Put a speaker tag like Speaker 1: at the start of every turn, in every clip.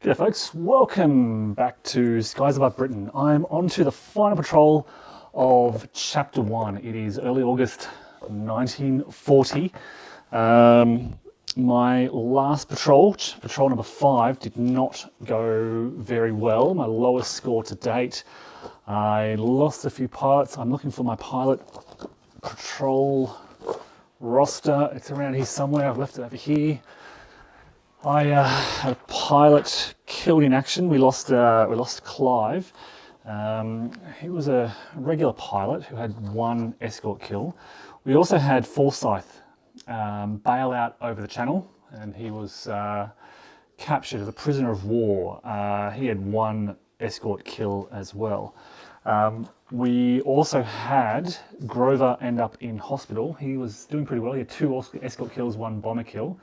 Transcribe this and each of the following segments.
Speaker 1: G'day folks, welcome back to Skies Above Britain. I'm on to the final patrol of Chapter 1. It is early August 1940. My last patrol, patrol number 5, did not go very well. My lowest score to date. I lost a few pilots. I'm looking for my pilot patrol roster. It's around here somewhere. I've left it over here. I had a pilot killed in action. We lost Clive. He was a regular pilot who had one escort kill. We also had Forsyth bail out over the channel, and he was captured as a prisoner of war. He had one escort kill as well. We also had Grover end up in hospital. He was doing pretty well. He had 2 escort kills, 1 bomber kill.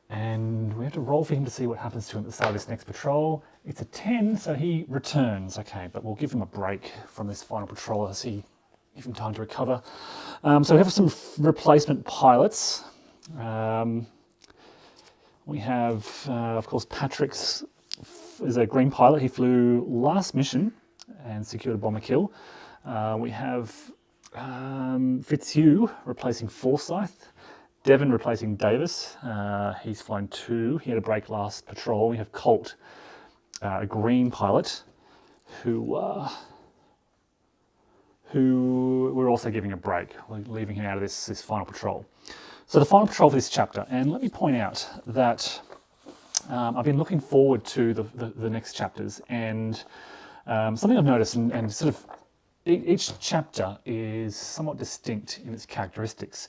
Speaker 1: And we have to roll for him to see what happens to him at the start of this next patrol. It's a 10, so he returns. Okay, but we'll give him a break from this final patrol as he give him time to recover. So we have some replacement pilots. We have, of course, Patrick's is a green pilot. He flew last mission and secured a bomber kill. We have Fitzhugh replacing Forsyth. Devon replacing Davis. He's flown 2. He had a break last patrol. We have Colt, a green pilot, who we're also giving a break. We're leaving him out of this final patrol. So the final patrol for this chapter, and let me point out that I've been looking forward to the next chapters, and something I've noticed, and sort of each chapter is somewhat distinct in its characteristics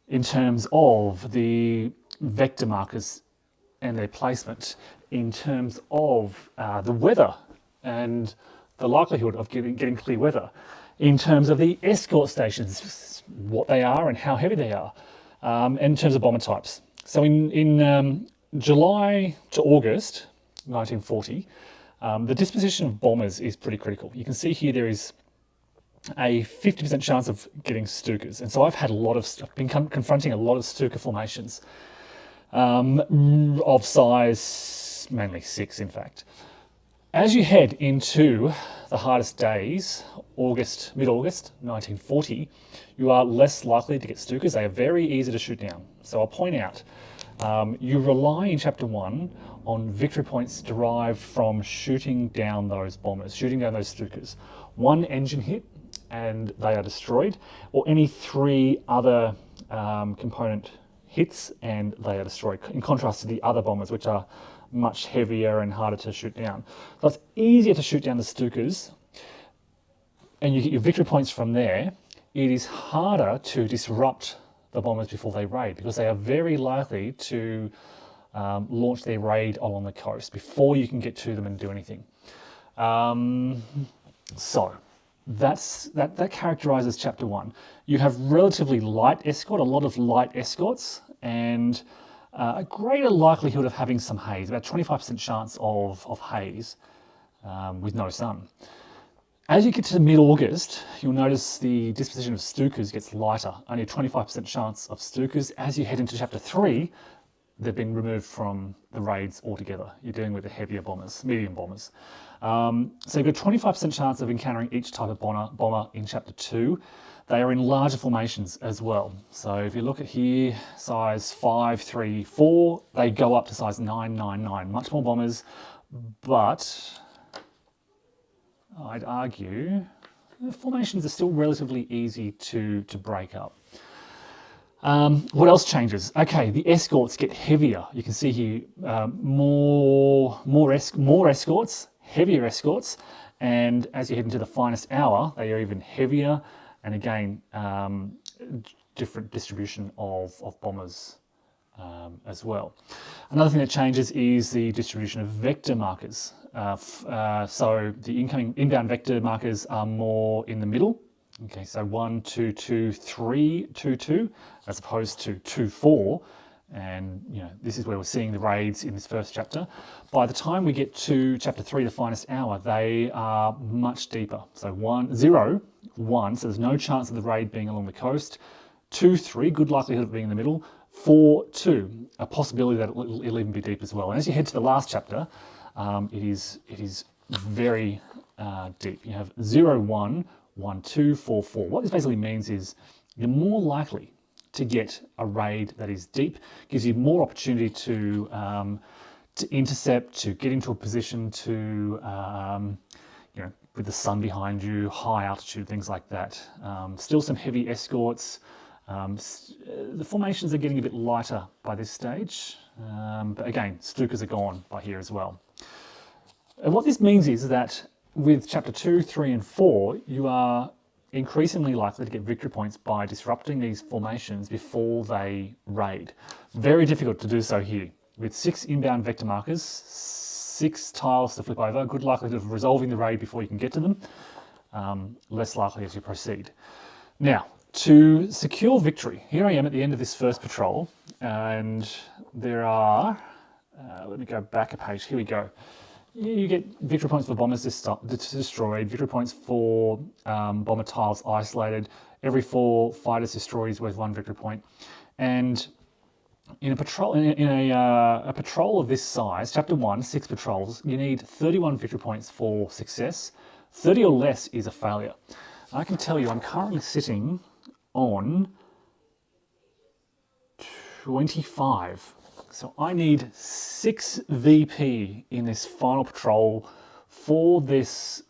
Speaker 1: in terms of the vector markers and their placement, in terms of the weather and the likelihood of getting clear weather, in terms of the escort stations, what they are and how heavy they are, and in terms of bomber types. So in July to August 1940, the disposition of bombers is pretty critical. You can see here there is a 50% chance of getting Stukas. And so I've been confronting a lot of Stuka formations of size, mainly 6 in fact. As you head into the hardest days, mid-August 1940, you are less likely to get Stukas. They are very easy to shoot down. So I'll point out, you rely in Chapter 1 on victory points derived from shooting down those bombers, shooting down those Stukas. 1 engine hit, and they are destroyed, or any 3 other component hits and they are destroyed, in contrast to the other bombers, which are much heavier and harder to shoot down. So it's easier to shoot down the Stukas, and you get your victory points from there. It is harder to disrupt the bombers before they raid, because they are very likely to launch their raid along the coast before you can get to them and do anything. That characterizes Chapter 1. You have relatively light escort, a lot of light escorts, and a greater likelihood of having some haze, about 25% chance of haze with no sun. As you get to mid-August, you'll notice the disposition of Stukas gets lighter, only a 25% chance of Stukas. As you head into Chapter 3, they've been removed from the raids altogether. You're dealing with the heavier bombers, medium bombers. So you've got a 25% chance of encountering each type of bomber in Chapter 2. They are in larger formations as well. So if you look at here, size 5, 3, 4, they go up to size 9, 9, 9. Much more bombers, but I'd argue the formations are still relatively easy to break up. What else changes? Okay, the escorts get heavier. You can see here more escorts, heavier escorts, and as you head into the finest hour, they are even heavier, and again, different distribution of bombers as well. Another thing that changes is the distribution of vector markers. So the inbound vector markers are more in the middle. Okay, so 1, 2, 2, 3, 2, 2, as opposed to 2, 4, and this is where we're seeing the raids in this first chapter. By the time we get to Chapter 3, the finest hour, they are much deeper. So 1, 0, 1, so there's no chance of the raid being along the coast. 2, 3, good likelihood of being in the middle. 4-2, a possibility that it'll even be deep as well. And as you head to the last chapter, it is very deep. You have 0, 1, 1, 2, 4, 4. What this basically means is you're more likely to get a raid that is deep, gives you more opportunity to intercept, to get into a position to, with the sun behind you, high altitude, things like that. Still some heavy escorts. The formations are getting a bit lighter by this stage, but again, Stukas are gone by here as well. And what this means is that with chapter 2, 3, and 4, you are increasingly likely to get victory points by disrupting these formations before they raid. Very difficult to do so here. With 6 inbound vector markers, 6 tiles to flip over, good likelihood of resolving the raid before you can get to them, less likely as you proceed. Now, to secure victory, here I am at the end of this first patrol, and there are, let me go back a page, here we go. You get victory points for bombers destroyed, victory points for bomber tiles isolated. Every 4 fighters destroyed is worth 1 victory point. And in a patrol, a patrol of this size, chapter 1, 6 patrols, you need 31 victory points for success. 30 or less is a failure. I can tell you, I'm currently sitting on 25. So I need 6 VP in this final patrol for this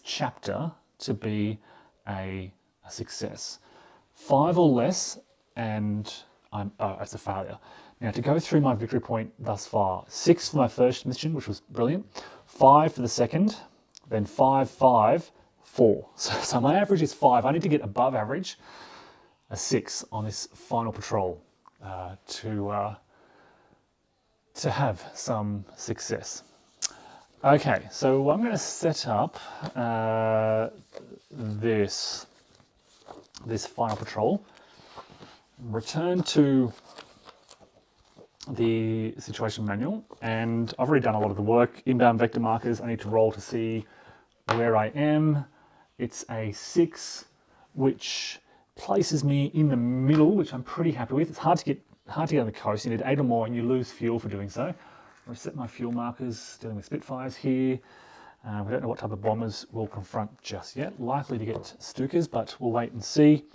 Speaker 1: chapter to be a success. 5 or less and it's a failure. Now to go through my victory point thus far, 6 for my first mission, which was brilliant, 5 for the second, then 5, 5, 4. So my average is 5. I need to get above average, a 6 on this final patrol to have some success. Okay, so I'm going to set up this final patrol, return to the situation manual, and I've already done a lot of the work. Inbound vector markers, I need to roll to see where I am. It's a 6, which places me in the middle, which I'm pretty happy with. It's hard to get on the coast. You need 8 or more and you lose fuel for doing so. Reset my fuel markers, dealing with Spitfires here. We don't know what type of bombers we'll confront just yet. Likely to get Stukas, but we'll wait and see.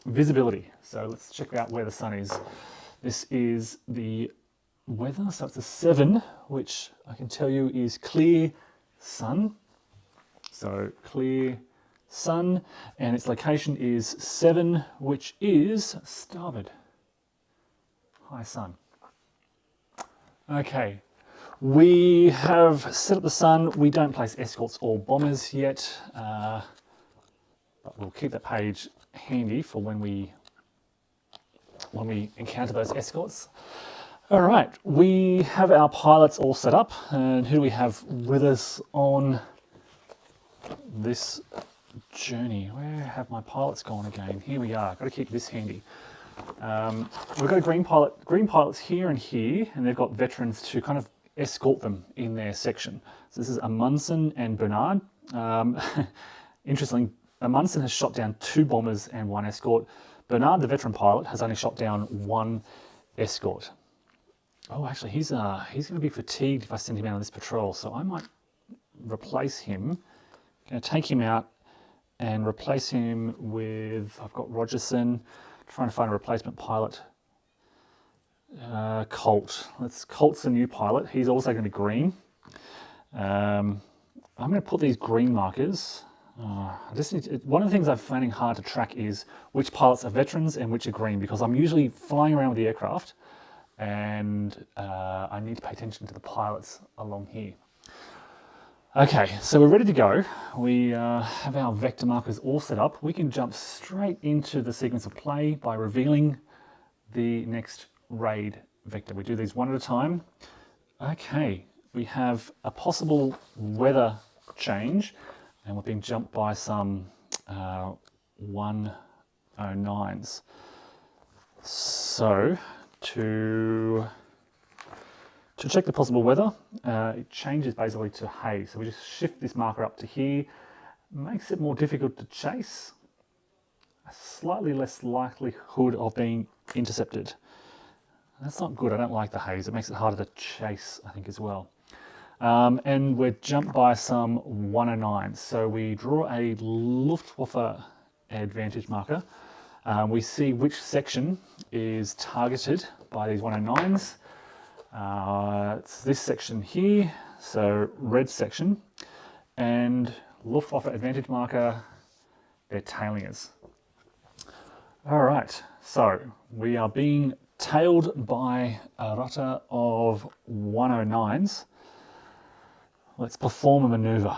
Speaker 1: Visibility. So let's check out where the sun is. This is the weather, so it's a 7, which I can tell you is clear sun. So clear sun, and its location is 7, which is starboard. High sun. Okay, we have set up the sun. We don't place escorts or bombers yet, but we'll keep that page handy for when we encounter those escorts. All right, we have our pilots all set up, and who do we have with us on this journey? Where have my pilots gone again? Here we are. Got to keep this handy. We've got a green pilots here and here, and they've got veterans to kind of escort them in their section. So this is Amundsen and Bernard. Interestingly, Amundsen has shot down 2 bombers and 1 escort. Bernard, the veteran pilot, has only shot down 1 escort. Oh, actually, he's going to be fatigued if I send him out on this patrol, so I might replace him. I'm going to take him out and replace him with, I've got Rogerson, trying to find a replacement pilot. Colt. Colt's the new pilot. He's also going to be green. I'm going to put these green markers. One of the things I'm finding hard to track is which pilots are veterans and which are green, because I'm usually flying around with the aircraft and I need to pay attention to the pilots along here. Okay, so we're ready to go. We have our vector markers all set up. We can jump straight into the sequence of play by revealing the next raid vector. We do these one at a time. Okay, we have a possible weather change, and we're being jumped by some 109s. So to check the possible weather, it changes basically to haze. So we just shift this marker up to here, makes it more difficult to chase, a slightly less likelihood of being intercepted. That's not good. I don't like the haze. It makes it harder to chase, I think, as well. And we're jumped by some 109s. So we draw a Luftwaffe advantage marker. We see which section is targeted by these 109s. It's this section here, so red section. And Luftwaffe advantage marker, they're tailing us. All right, so we are being tailed by a rotor of 109s. Let's perform a maneuver.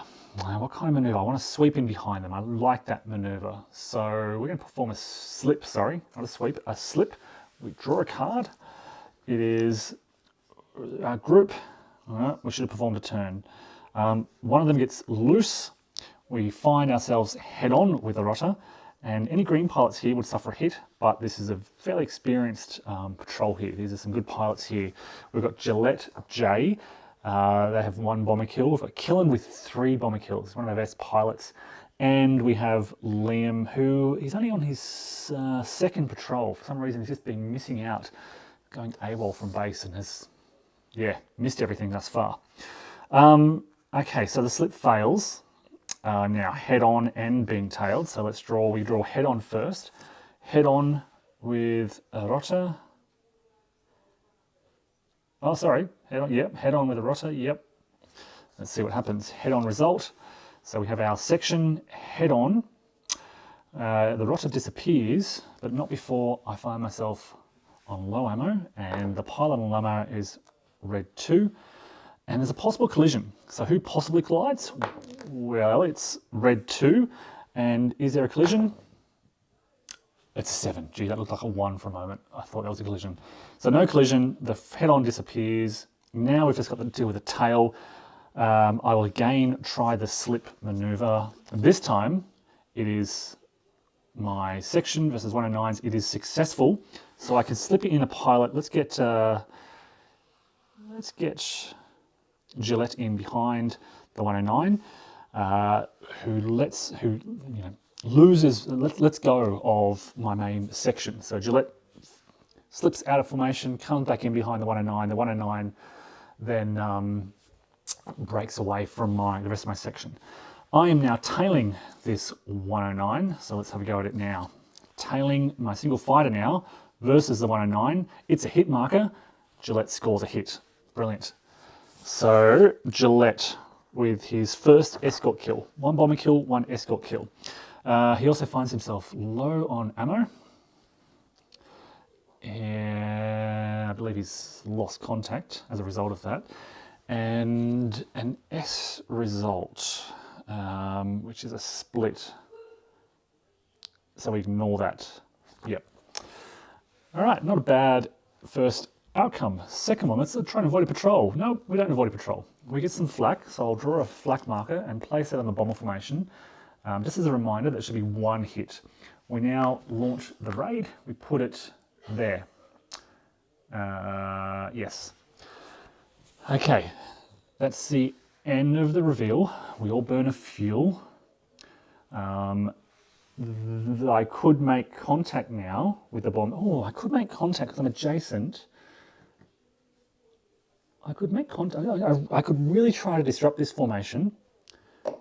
Speaker 1: What kind of maneuver? I want to sweep in behind them. I like that maneuver. So we're going to perform a slip, sorry, not a sweep, a slip. We draw a card. It is a group. All right, we should have performed a turn. One of them gets loose. We find ourselves head on with the rotor, and any green pilots here would suffer a hit, but this is a fairly experienced patrol here. These are some good pilots here. We've got Gillette J. They have 1 bomber kill. We've got Killen with 3 bomber kills, one of our best pilots. And we have Liam, who is only on his second patrol. For some reason, he's just been missing out, going AWOL from base, and has, yeah, missed everything thus far. Okay, so the slip fails. Now head on and being tailed. So let's draw, we draw head on first. Head on with a rotor. Oh, sorry, head on, yep, head on with a rotor, yep. Let's see what happens. Head on result. So we have our section head on. The rotor disappears, but not before I find myself on low ammo, and the pilot on low ammo is red 2. And there's a possible collision. So who possibly collides? Well, it's red 2. And is there a collision? It's 7. Gee, that looked like a 1 for a moment. I thought that was a collision. So no collision, the head-on disappears. Now we've just got to deal with the tail. I will again try the slip maneuver. This time, it is my section versus 109s. It is successful. So I can slip it in a pilot. Let's get Gillette in behind the 109, who loses, lets go of my main section. So Gillette slips out of formation, comes back in behind the 109. The 109 then breaks away from the rest of my section. I am now tailing this 109, so let's have a go at it now. Tailing my single fighter now versus the 109. It's a hit marker. Gillette scores a hit. Brilliant. So Gillette with his first escort kill. 1 bomber kill, 1 escort kill. He also finds himself low on ammo. And I believe he's lost contact as a result of that. And an S result, which is a split. So we ignore that. Yep. All right, not a bad first outcome. Second one, let's try and avoid a patrol. No, we don't avoid a patrol. We get some flak, so I'll draw a flak marker and place it on the bomber formation. Just as a reminder, that should be 1 hit. We now launch the raid. We put it there. Yes. Okay, that's the end of the reveal. We all burn a fuel. I could make contact now with the bomb. Oh, I could make contact because I'm adjacent. I could make contact. I could really try to disrupt this formation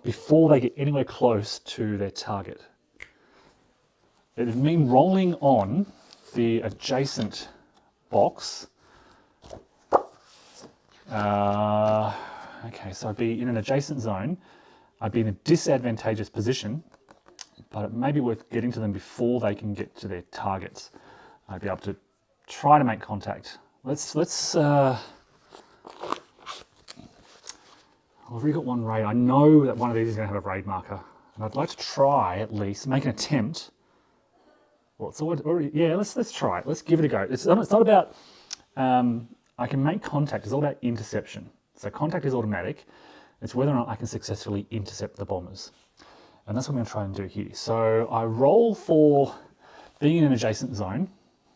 Speaker 1: before they get anywhere close to their target. It would mean rolling on the adjacent box. Okay, so I'd be in an adjacent zone. I'd be in a disadvantageous position, but it may be worth getting to them before they can get to their targets. I'd be able to try to make contact. Let's I've already got 1 raid. I know that one of these is going to have a raid marker, and I'd like to try at least make an attempt. Well, it's already, yeah. Let's try it. Let's give it a go. It's not about I can make contact. It's all about interception. So contact is automatic. It's whether or not I can successfully intercept the bombers, and that's what I'm going to try and do here. So I roll for being in an adjacent zone.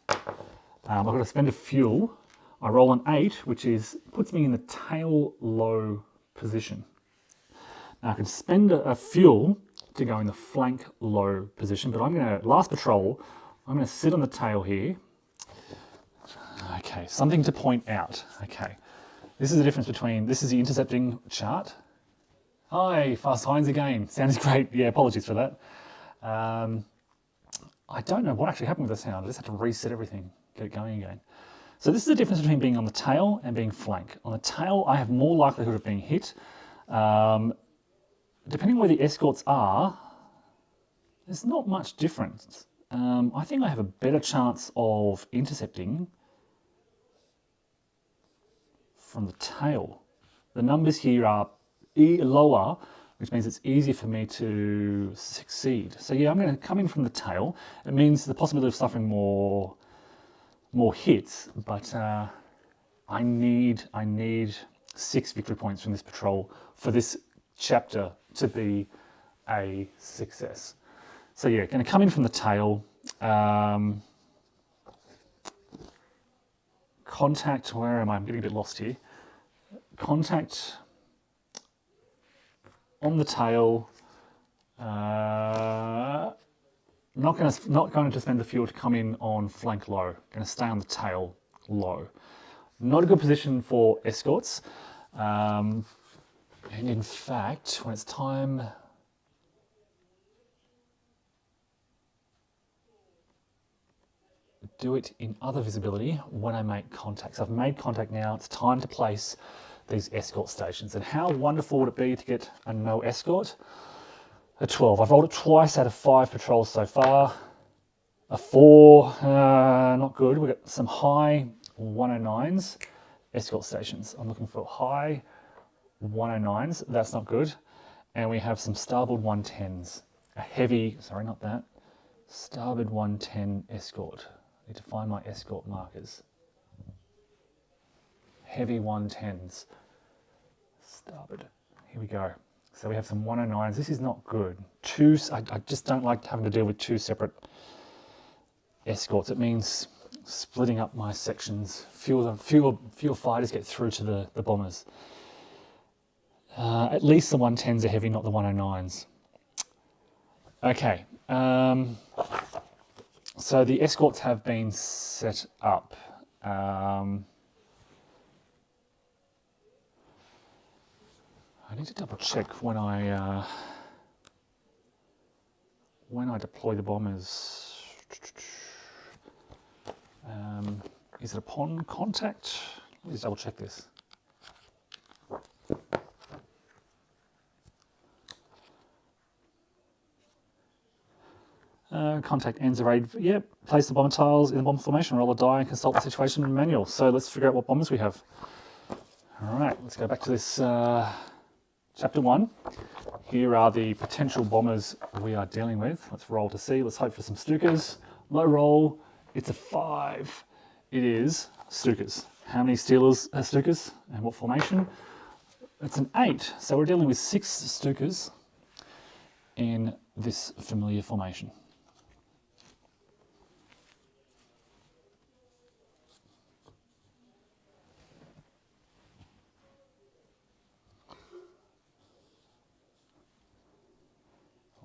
Speaker 1: I've got to spend a fuel. I roll an 8, which puts me in the tail low position. Now I can spend a fuel to go in the flank low position, but I'm going to, last patrol, I'm going to sit on the tail here. Okay, Okay, something to point out. Okay, this is the difference between, this is the intercepting chart. Hi, Fast Heinz again. Sounds great. Yeah, apologies for that. I don't know what actually happened with the sound. I just had to reset everything, get it going again. So this is the difference between being on the tail and being flank. On the tail, I have more likelihood of being hit. Depending on where the escorts are, there's not much difference. I think I have a better chance of intercepting from the tail. The numbers here are lower, which means it's easier for me to succeed. So yeah, I'm going to come in from the tail. It means the possibility of suffering more hits, but I need 6 victory points from this patrol for this chapter to be a success. So yeah, going to come in from the tail. Contact, where am I? I'm getting a bit lost here. Contact on the tail. Not going to spend the fuel to come in on flank low. Going to stay on the tail low. Not a good position for escorts. And in fact, when it's time, do it in other visibility when I make contact. So I've made contact now. It's time to place these escort stations. And how wonderful would it be to get a no escort? A 12. I've rolled it twice out of 5 patrols so far. A 4, not good. We've got some high 109s, escort stations. I'm looking for high 109s. That's not good. And we have some starboard 110s. A heavy, sorry, not that. Starboard 110 escort. I need to find my escort markers. Heavy 110s. Starboard. Here we go. So we have some 109s. This is not good. I just don't like having to deal with 2 separate escorts. It means splitting up my sections. Fewer fighters get through to the bombers. At least the 110s are heavy, not the 109s. Okay. So the escorts have been set up. I need to double check when I deploy the bombers. Is it upon contact? Let me just double check this. Contact ends the raid. Yep. Place the bomber tiles in the bomber formation, roll a die, and consult the situation manual. So let's figure out what bombers we have. All right, let's go back to this chapter 1. Here are the potential bombers we are dealing with. Let's roll to see. Let's hope for some Stukas. Low roll. It's a 5. It is Stukas. How many Steelers are Stukas and what formation? It's an 8. So we're dealing with 6 Stukas in this familiar formation.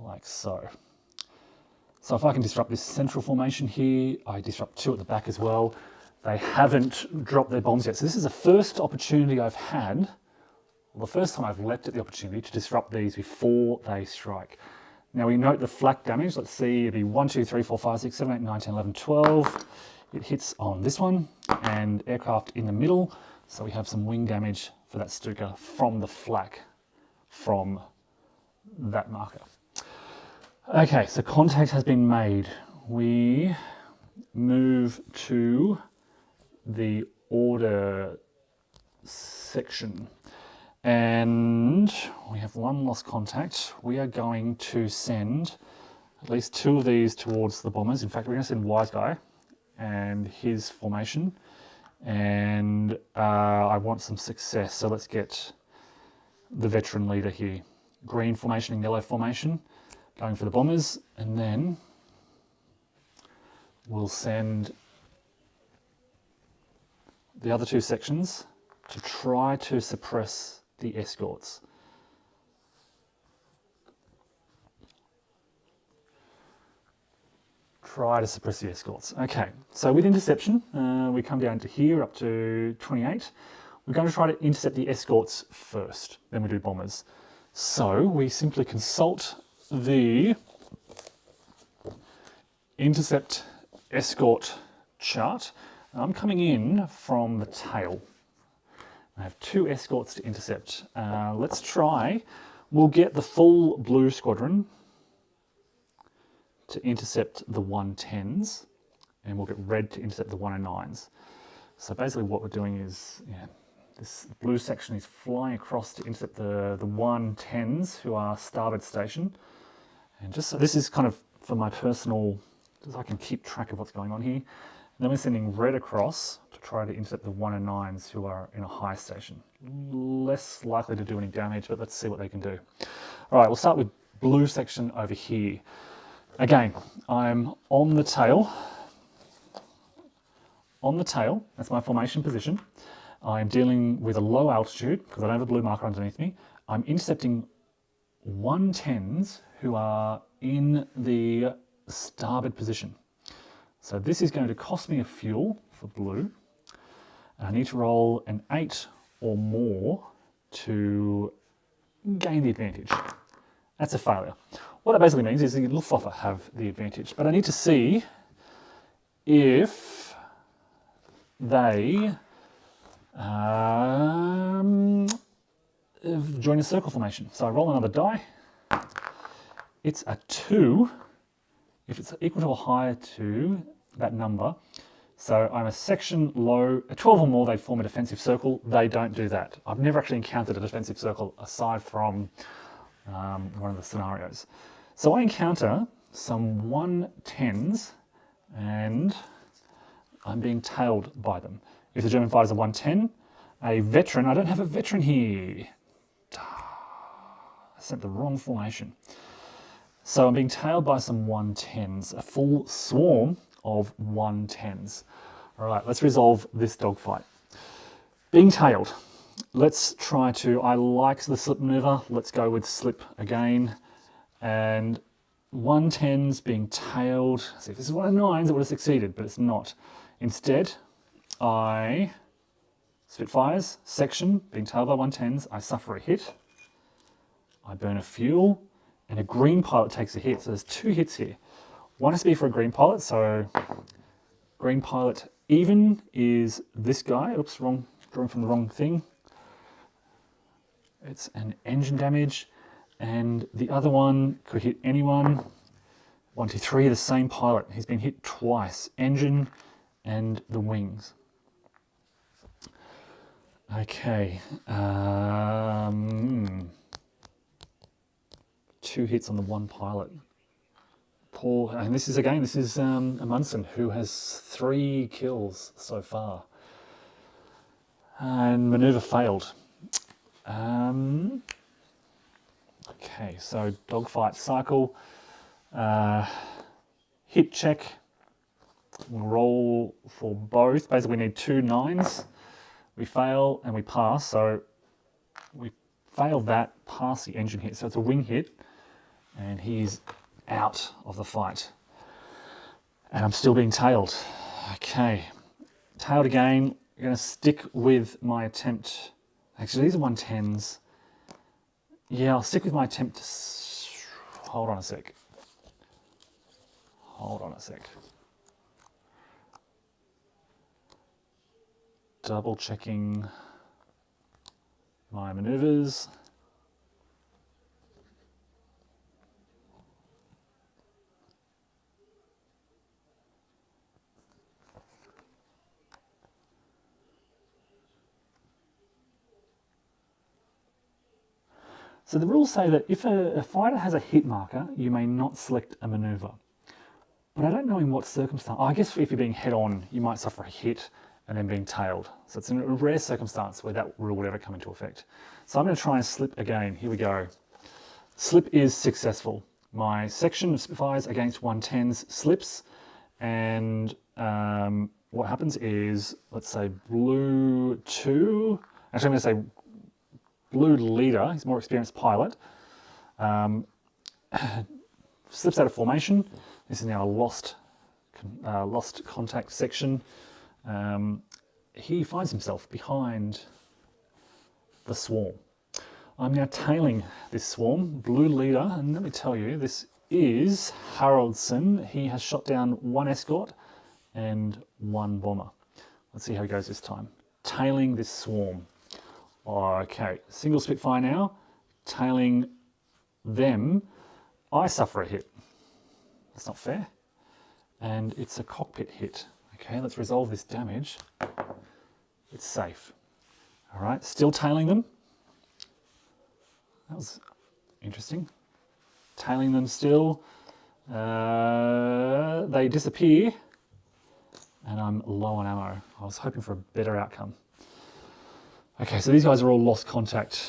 Speaker 1: Like so. So if I can disrupt this central formation here, I disrupt 2 at the back as well. They haven't dropped their bombs yet. So this is the first opportunity I've had, well, the first time I've leapt at the opportunity to disrupt these before they strike. Now we note the flak damage. Let's see, it'd be 1, 2, 3, 4, 5, 6, 7, 8, 9, 10, 11, 12. It hits on this one and aircraft in the middle. So we have some wing damage for that Stuka from the flak from that marker. Okay, so contact has been made. We move to the order section and we have 1 lost contact. We are going to send at least 2 of these towards the bombers. In fact, we're going to send Wise Guy and his formation, and I want some success. So let's get the veteran leader here. Green formation and yellow formation. Going for the bombers, and then we'll send the other 2 sections to try to suppress the escorts. try to suppress the escorts. Okay, so with interception, we come down to here up to 28. We're going to try to intercept the escorts first, then we do bombers. So we simply consult the intercept escort chart. I'm coming in from the tail. I have 2 escorts to intercept. Let's try. We'll get the full blue squadron to intercept the 110s, and we'll get red to intercept the 109s. So basically what we're doing is, this blue section is flying across to intercept the 110s who are starboard station. And just so this is kind of for my personal, just so I can keep track of what's going on here. And then we're sending red across to try to intercept the 109s who are in a high station. Less likely to do any damage, but let's see what they can do. All right, we'll start with blue section over here. Again, I'm on the tail. On the tail, that's my formation position. I'm dealing with a low altitude because I don't have a blue marker underneath me. I'm intercepting 110s who are in the starboard position. So this is going to cost me a fuel for blue. And I need to roll an 8 or more to gain the advantage. That's a failure. What that basically means is the Luftwaffe have the advantage, but I need to see if they join a circle formation. So I roll another die. It's a 2. If it's equal to or higher to that number, so I'm a section low, a 12 or more, they form a defensive circle. They don't do that. I've never actually encountered a defensive circle aside from one of the scenarios. So I encounter some 110s and I'm being tailed by them. If the German fighters are 110, a veteran, I don't have a veteran here. I sent the wrong formation. So I'm being tailed by some 110s, a full swarm of 110s. All right, let's resolve this dogfight. Being tailed. Let's try to, I like the slip maneuver. Let's go with slip again. And 110s being tailed. See, if this is 109s, it would have succeeded, but it's not. Instead, I, Spitfires, section, being tailed by 110s, I suffer a hit. I burn a fuel, and a green pilot takes a hit. So there's 2 hits here. One has to be for a green pilot, so green pilot even is this guy. Oops, wrong, drawing from the wrong thing. It's an engine damage, and the other one could hit anyone. 1, 2, 3, the same pilot. He's been hit twice, engine and the wings. Okay. 2 hits on the 1 pilot. Poor, and this is Amundsen, who has 3 kills so far. And maneuver failed. Okay, so dogfight cycle. Hit check. Roll for both. Basically, we need 2 9s. We fail and we pass. So we failed that, pass the engine hit. So it's a wing hit, and he's out of the fight. And I'm still being tailed. Okay, tailed again. I'm going to stick with my attempt. Actually, these are 110s. Yeah, I'll stick with my attempt to... Hold on a sec. Hold on a sec. Double checking my maneuvers. So the rules say that if a fighter has a hit marker, you may not select a maneuver. But I don't know in what circumstance. I guess if you're being head on, you might suffer a hit and then being tailed. So it's a rare circumstance where that rule would ever come into effect. So I'm going to try and slip again. Here we go. Slip is successful. My section of Spitfires against 110s slips, and what happens is, let's say blue 2, actually I'm going to say blue leader, he's a more experienced pilot, slips out of formation. This is now a lost lost contact section, he finds himself behind the swarm. I'm now tailing this swarm, blue leader, and let me tell you, this is Haraldson. He has shot down 1 escort and 1 bomber. Let's see how he goes this time. Tailing this swarm. Okay, single Spitfire now, tailing them. I suffer a hit. That's not fair. And it's a cockpit hit. Okay, let's resolve this damage. It's safe. All right, still tailing them. That was interesting. Tailing them still. They disappear. And I'm low on ammo. I was hoping for a better outcome. Okay, so these guys are all lost contact.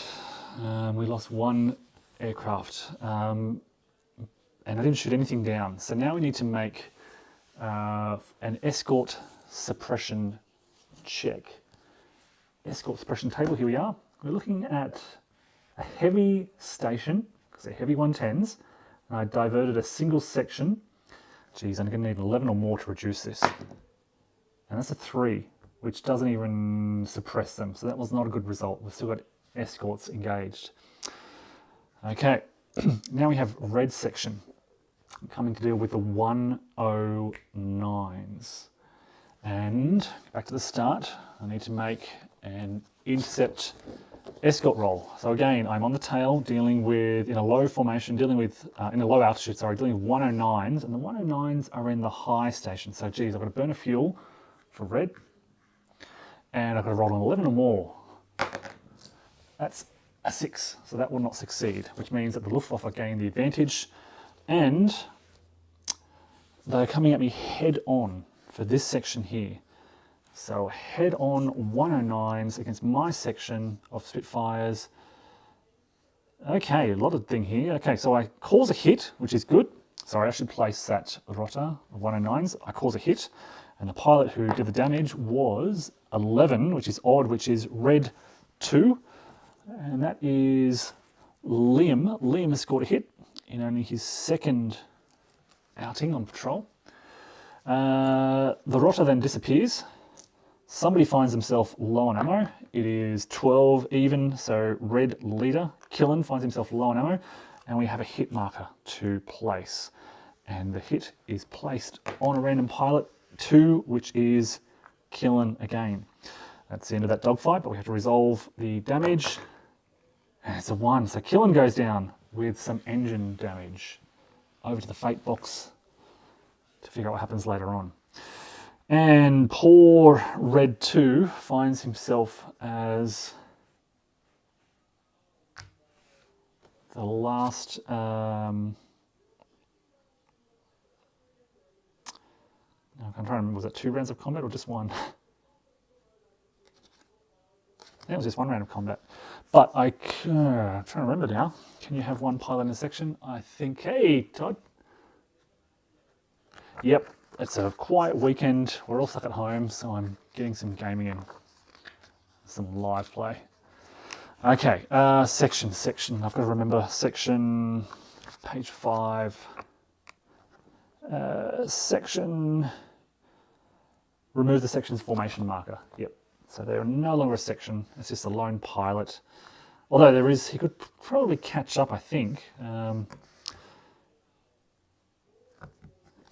Speaker 1: We lost 1 aircraft. And I didn't shoot anything down. So now we need to make an escort suppression check. Escort suppression table, here we are. We're looking at a heavy station, because they're heavy 110s, and I diverted a single section. Geez, I'm going to need 11 or more to reduce this. And that's a 3, which doesn't even suppress them, so that was not a good result. We've still got escorts engaged. Okay, now we have red section coming to deal with the 109s. And back to the start, I need to make an intercept escort roll. So again, I'm on the tail, dealing with, in a low formation, dealing with, in a low altitude, sorry, dealing with 109s, and the 109s are in the high station. So geez, I've got to burn a fuel for red, and I've got to roll an 11 or more. That's a 6, so that will not succeed, which means that the Luftwaffe gain the advantage, and they're coming at me head on for this section here. So head on 109s against my section of Spitfires. Okay, a lot of thing here. Okay, so I cause a hit, which is good. Sorry, I should place that rotor of 109s. I cause a hit, and the pilot who did the damage was 11, which is odd, which is red 2. And that is Liam. Liam has scored a hit in only his 2nd outing on patrol. The rotor then disappears. Somebody finds himself low on ammo. It is 12 even, so red leader. Killen finds himself low on ammo, and we have a hit marker to place. And the hit is placed on a random pilot 2, which is Killen again. That's the end of that dogfight, but we have to resolve the damage. And it's a 1, so Killen goes down with some engine damage. Over to the fate box to figure out what happens later on. And poor red 2 finds himself as the last I'm trying to remember, was it 2 rounds of combat or just 1? I think it was just 1 round of combat. But I'm trying to remember now. Can you have 1 pilot in a section? I think, hey, Todd. Yep, it's a quiet weekend. We're all stuck at home, so I'm getting some gaming in. Some live play. Okay, section. I've got to remember section, page 5. Section, remove the section's formation marker. Yep, so they're no longer a section. It's just a lone pilot. Although there is, he could probably catch up, I think. The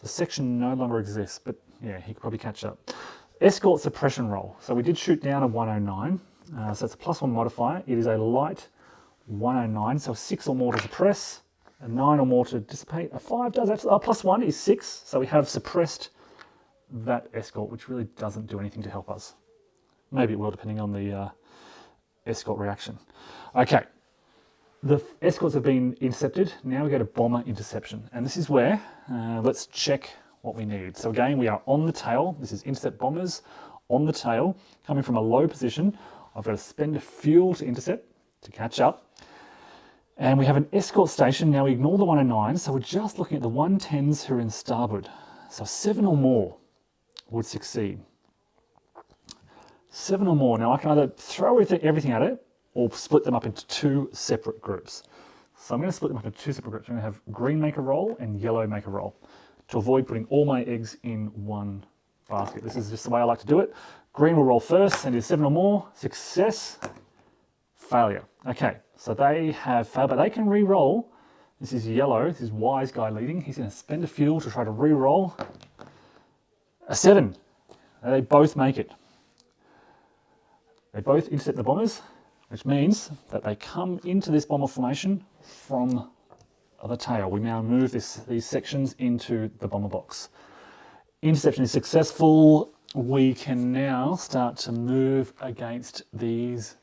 Speaker 1: section no longer exists, but yeah, he could probably catch up. Escort suppression roll. So we did shoot down a 109. So it's a +1 modifier. It is a light 109, so 6 or more to suppress, a 9 or more to dissipate. A 5 does actually, +1 is 6, so we have suppressed that escort, which really doesn't do anything to help us. Maybe it will, depending on the escort reaction. Okay, the escorts have been intercepted. Now we go to bomber interception, and this is where let's check what we need. So again, we are on the tail. This is intercept bombers on the tail, coming from a low position. I've got to spend a fuel to intercept, to catch up. And we have an escort station. Now we ignore the 109s, so we're just looking at the 110s who are in starboard. So 7 or more would succeed. 7 or more. Now I can either throw everything at it or split them up into 2 separate groups. So I'm going to split them up into 2 separate groups. I'm going to have green make a roll and yellow make a roll. to avoid putting all my eggs in one basket. This is just the way I like to do it. Green will roll first, send it 7 or more. Success, failure. Okay, so they have failed, but they can re-roll. This is yellow, this is wise guy leading. He's going to spend a fuel to try to re-roll. A 7. They both make it. They both intercept the bombers, which means that they come into this bomber formation from the tail. We now move these sections into the bomber box. Interception is successful. We can now start to move against these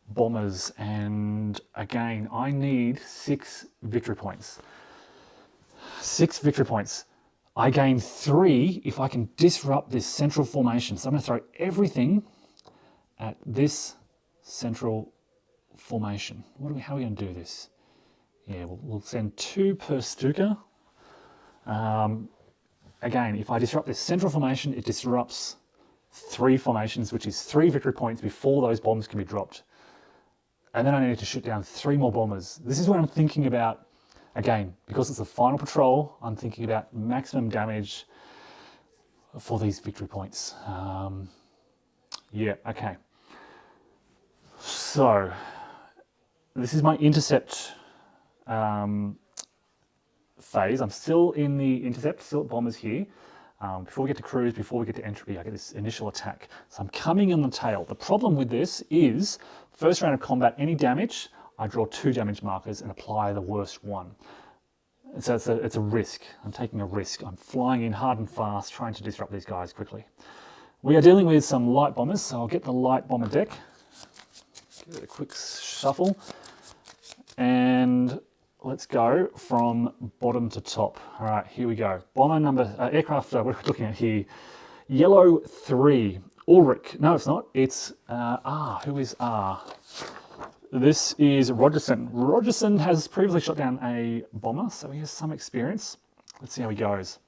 Speaker 1: bombers, and again, I need 6 victory points. 6 victory points. I gain 3 if I can disrupt this central formation. So I'm going to throw everything at this central formation. How are we going to do this? Yeah, we'll send 2 per Stuka. Again, if I disrupt this central formation, it disrupts 3 formations, which is 3 victory points before those bombs can be dropped. And then I need to shoot down 3 more bombers. This is what I'm thinking about. Again, because it's the final patrol, I'm thinking about maximum damage for these victory points. Yeah, okay. So, this is my intercept phase. I'm still in the intercept, still at bombers here. Before we get to cruise, before we get to entropy, I get this initial attack. So I'm coming in the tail. The problem with this is, first round of combat, any damage, I draw 2 damage markers and apply the worst one. So it's a risk. I'm taking a risk. I'm flying in hard and fast, trying to disrupt these guys quickly. We are dealing with some light bombers, so I'll get the light bomber deck. Give it a quick shuffle. And let's go from bottom to top. All right, here we go. Aircraft we're looking at here. Yellow 3, Ulrich. No, it's not. It's R. Who is R? This is Rogerson. Rogerson has previously shot down a bomber, so he has some experience. Let's see how he goes.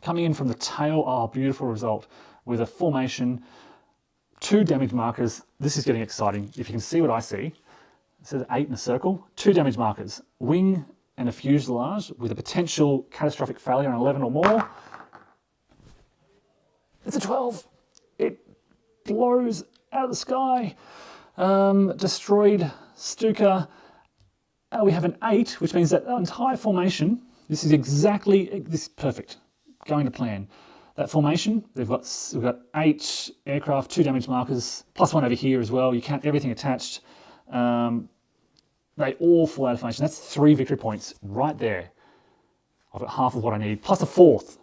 Speaker 1: Coming in from the tail, beautiful result. With a formation, 2 damage markers. This is getting exciting. If you can see what I see, it says 8 in a circle, 2 damage markers. Wing and a fuselage with a potential catastrophic failure on 11 or more. It's a 12. It blows out of the sky. Destroyed Stuka. We have an 8, which means that entire formation, this is perfect. Going to plan. That formation, we've got 8 aircraft, 2 damage markers, plus 1 over here as well. You count everything attached. They all fall out of formation. That's 3 victory points right there. I've got half of what I need, plus a 4th.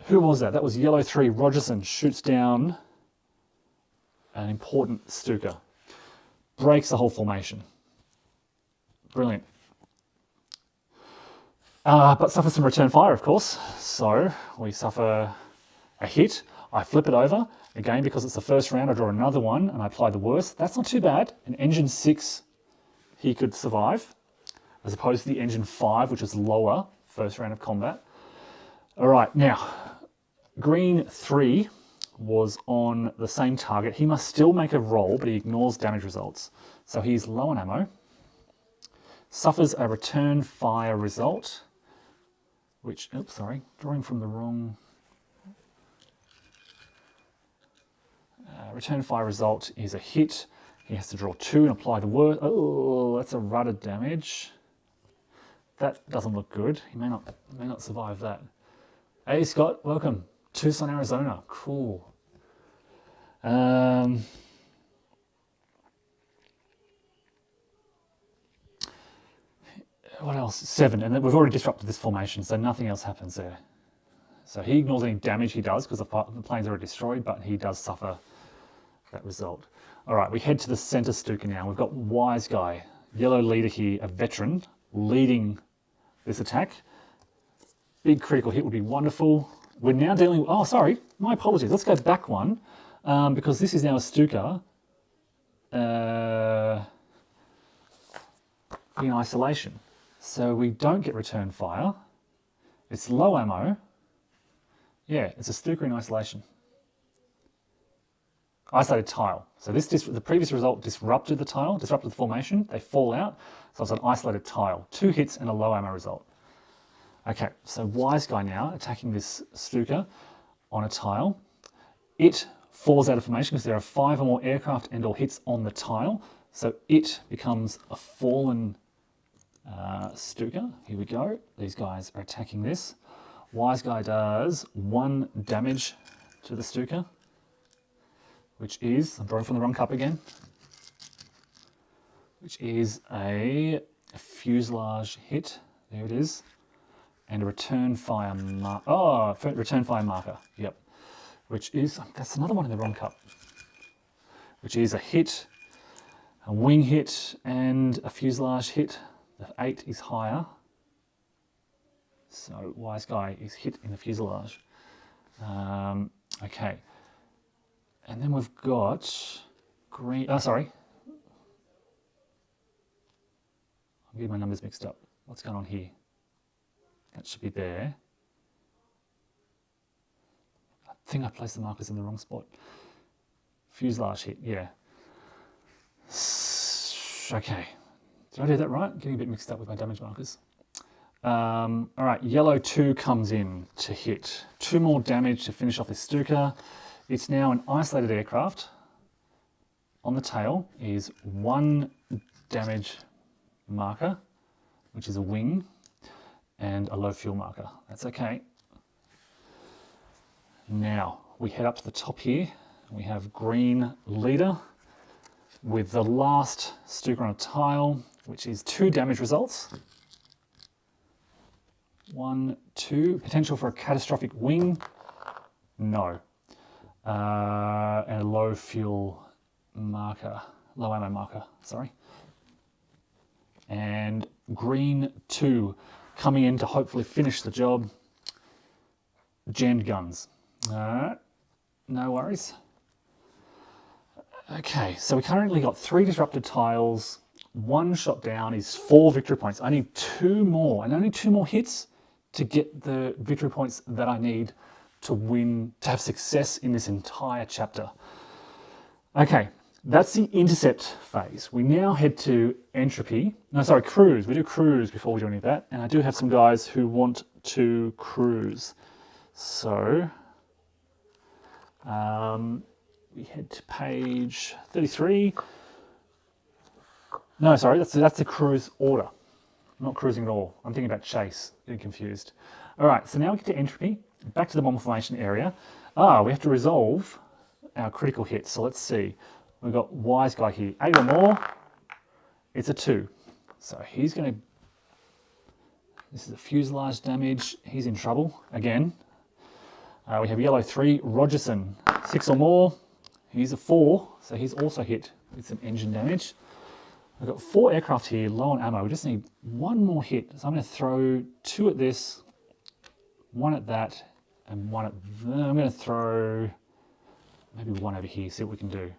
Speaker 1: Who was that? That was yellow 3. Rogerson shoots down an important Stuka. Breaks the whole formation. Brilliant. But suffers some return fire, of course. So we suffer a hit. I flip it over. Again, because it's the first round, I draw another one and I apply the worst. That's not too bad. An engine 6, he could survive, as opposed to the engine 5, which is lower, first round of combat. All right, now, green 3 was on the same target. He must still make a roll, but he ignores damage results. So he's low on ammo. Suffers a return fire result, which, oops, sorry, drawing from the wrong. Return fire result is a hit. He has to draw 2 and apply the word. Oh, that's a rudder damage. That doesn't look good. He may not survive that. Hey, Scott, welcome. Tucson, Arizona. Cool. What else? 7, and then we've already disrupted this formation, so nothing else happens there. So he ignores any damage he does because the plane's already destroyed, but he does suffer that result. All right, we head to the center Stuka now. We've got Wise Guy, yellow leader here, a veteran, leading this attack. Big critical hit would be wonderful. We're now dealing with, oh, sorry, my apologies. Let's go back one, because this is now a Stuka in isolation. So we don't get return fire. It's low ammo. Yeah, it's a Stuka in isolation. Isolated tile. So the previous result disrupted the tile, disrupted the formation. They fall out. So it's an isolated tile. 2 hits and a low ammo result. Okay, so Wise Guy now attacking this Stuka on a tile. It falls out of formation because there are 5 or more aircraft and or hits on the tile. So it becomes a fallen Stuka. Here we go. These guys are attacking this. Wise Guy does 1 damage to the Stuka, which is, I'm drawing from the wrong cup again, which is a fuselage hit. There it is. And a return fire marker. Yep. Which is, that's another one in the wrong cup. Which is a hit, a wing hit, and a fuselage hit. The 8 is higher. So Wise Guy is hit in the fuselage. Okay. And then we've got green, sorry. I'm getting my numbers mixed up. What's going on here? That should be there. I think I placed the markers in the wrong spot. Fuselage hit, yeah. Okay. Did I do that right? Getting a bit mixed up with my damage markers. All right, yellow 2 comes in to hit. 2 more damage to finish off this Stuka. It's now an isolated aircraft. On the tail is 1 damage marker, which is a wing, and a low fuel marker. That's okay. Now, we head up to the top here. We have green leader with the last Stuka on a tile, which is 2 damage results. 1, 2. Potential for a catastrophic wing? No. And a low fuel marker, low ammo marker, sorry. And green 2 coming in to hopefully finish the job. Jammed guns. Alright, no worries. Okay, so we currently got 3 disrupted tiles. 1 shot down is 4 victory points. I need 2 more, and only 2 more hits to get the victory points that I need to win, to have success in this entire chapter. Okay, that's the intercept phase. We now head to cruise. We do cruise before we do any of that, and I do have some guys who want to cruise. So, we head to page 33. No, sorry, that's the cruise order. I'm not cruising at all. I'm thinking about chase, getting confused. All right, so now we get to entropy, back to the bomber formation area. We have to resolve our critical hits. So let's see. We've got Wise Guy here. 8 or more, it's a 2. So he's going to, this is a fuselage damage. He's in trouble again. We have yellow 3, Rogerson. 6 or more, he's a 4. So he's also hit with some engine damage. We've got 4 aircraft here, low on ammo. We just need 1 more hit. So I'm going to throw 2 at this, 1 at that, and 1 at that. I'm going to throw maybe 1 over here, see what we can do.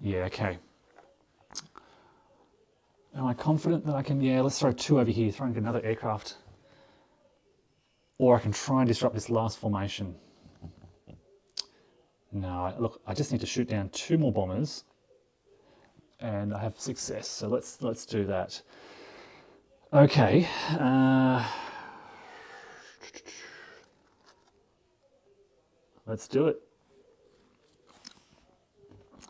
Speaker 1: Yeah, okay. Am I confident that I can? Yeah, let's throw 2 over here, throwing another aircraft. Or I can try and disrupt this last formation. No, look, I just need to shoot down 2 more bombers. And I have success, so let's do that. Okay. Let's do it.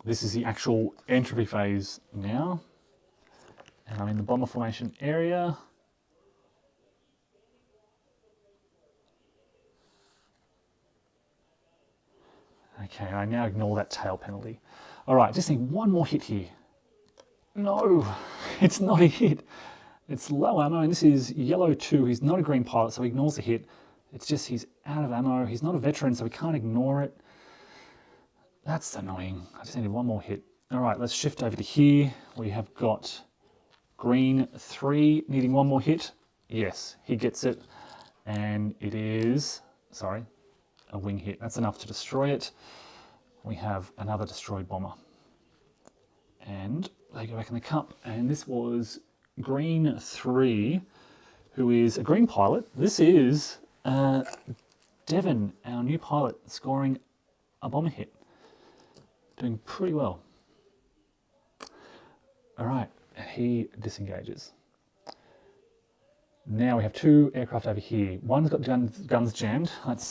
Speaker 1: This is the actual entropy phase now. And I'm in the bomber formation area. Okay, I now ignore that tail penalty. All right, just need 1 more hit here. No, it's not a hit. It's low ammo, and this is yellow 2. He's not a green pilot, so he ignores the hit. It's just he's out of ammo. He's not a veteran, so we can't ignore it. That's annoying. I just needed 1 more hit. All right, let's shift over to here. We have got green 3 needing 1 more hit. Yes, he gets it. And it is, sorry, a wing hit. That's enough to destroy it. We have another destroyed bomber. And they go back in the cup. And this was green 3, who is a green pilot. This is Devon, our new pilot, scoring a bomber hit. Doing pretty well. All right, he disengages. Now we have 2 aircraft over here. One's got guns jammed. That's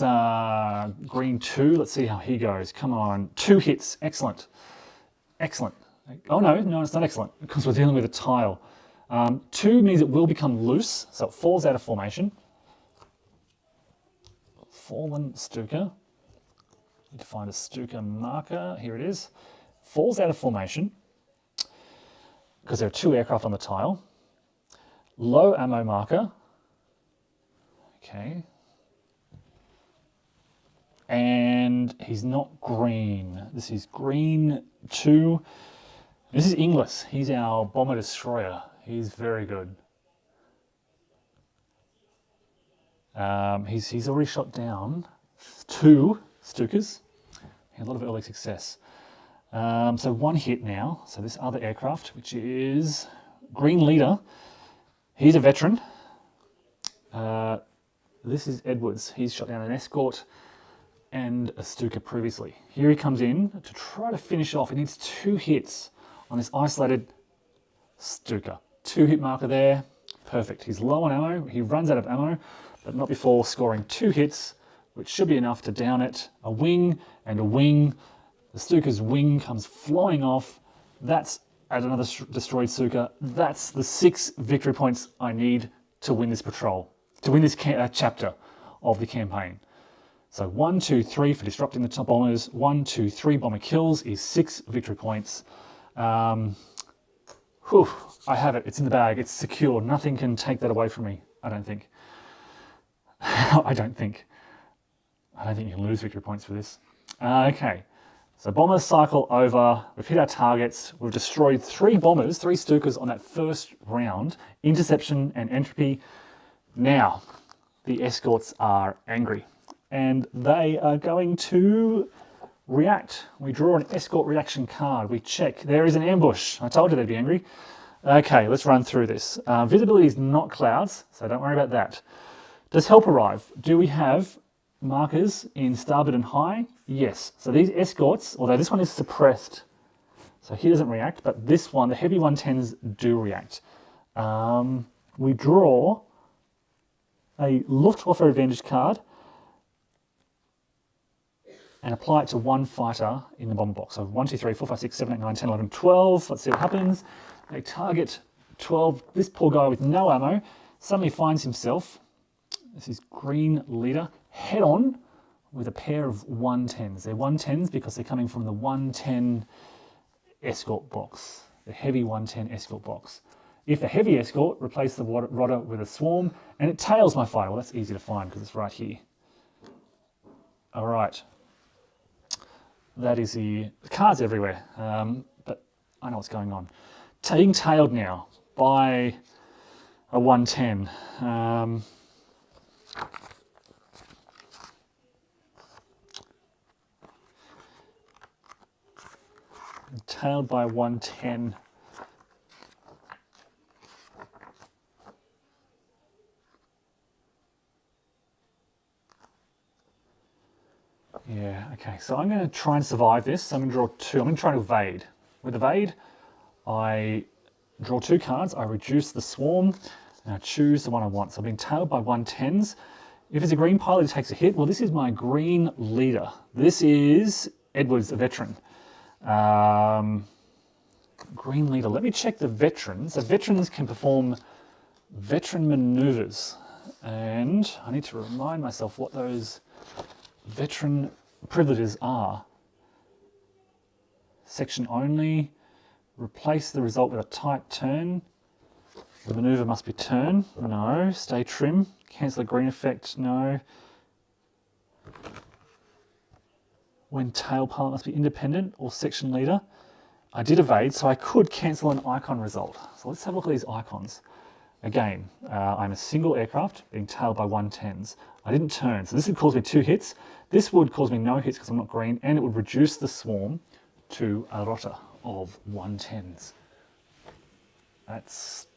Speaker 1: green 2. Let's see how he goes. Come on. 2 hits. Excellent. Excellent. Oh, no, it's not excellent because we're dealing with a tile. 2 means it will become loose, so it falls out of formation. Fallen Stuka. Need to find a Stuka marker. Here it is. Falls out of formation because there are 2 aircraft on the tile. Low ammo marker. Okay. And he's not green. This is green 2. This is Inglis. He's our bomber destroyer. He's very good. He's already shot down 2 Stukas. A lot of early success. So 1 hit now. So this other aircraft, which is green leader. He's a veteran. This is Edwards. He's shot down an escort and a Stuka previously. Here he comes in to try to finish off. He needs 2 hits on this isolated Stuka. 2 hit marker there. Perfect. He's low on ammo. He runs out of ammo, but not before scoring 2 hits, which should be enough to down it. A wing and a wing. The Stuka's wing comes flying off. That's at another destroyed Stuka. That's the 6 victory points I need to win this patrol, to win this chapter of the campaign. So 1, 2, 3 for disrupting the top bombers. 1, 2, 3 bomber kills is 6 victory points. I have it. It's in the bag. It's secure. Nothing can take that away from me, I don't think. I don't think you can lose victory points for this. Okay. So bombers cycle over, we've hit our targets, we've destroyed 3 bombers, 3 Stukas on that first round, interception and entropy. Now, the escorts are angry and they are going to react. We draw an escort reaction card, we check, there is an ambush. I told you they'd be angry. Okay, let's run through this. Visibility is not clouds, so don't worry about that. Does help arrive? Do we have markers in starboard and high? Yes. So these escorts, although this one is suppressed, so he doesn't react, but this one, the heavy 110s do react. We draw a Luftwaffe advantage card and apply it to 1 fighter in the bomber box. So 1, 2, 3, 4, 5, 6, 7, 8, 9, 10, 11, 12. Let's see what happens. They target 12. This poor guy with no ammo suddenly finds himself, this is green leader, head on with a pair of 110s. They're 110s because they're coming from the 110 escort box, the heavy 110 escort box. If a heavy escort, replace the rodder with a swarm, and it tails my fighter. Well, that's easy to find because it's right here. All right. That is the cards everywhere, but I know what's going on. Being tailed now by a 110. Tailed by 110. Yeah, okay, so I'm going to try and survive this. I'm going to draw 2. I'm going to try to evade. With evade, I draw 2 cards, I reduce the swarm, and I choose the one I want. So I'm being tailed by 110s. If it's a green pilot, it takes a hit. Well, this is my green leader. This is Edwards, a veteran. Green leader. Let me check the veterans. The veterans can perform veteran maneuvers. And I need to remind myself what those veteran privileges are. Section only. Replace the result with a tight turn. The maneuver must be turn. No. Stay trim. Cancel the green effect. No. When tail pilot must be independent or section leader. I did evade, so I could cancel an icon result. So let's have a look at these icons. Again, I'm a single aircraft being tailed by 110s. I didn't turn, so this would cause me 2 hits. This would cause me no hits because I'm not green, and it would reduce the swarm to a rotter of 110s. That's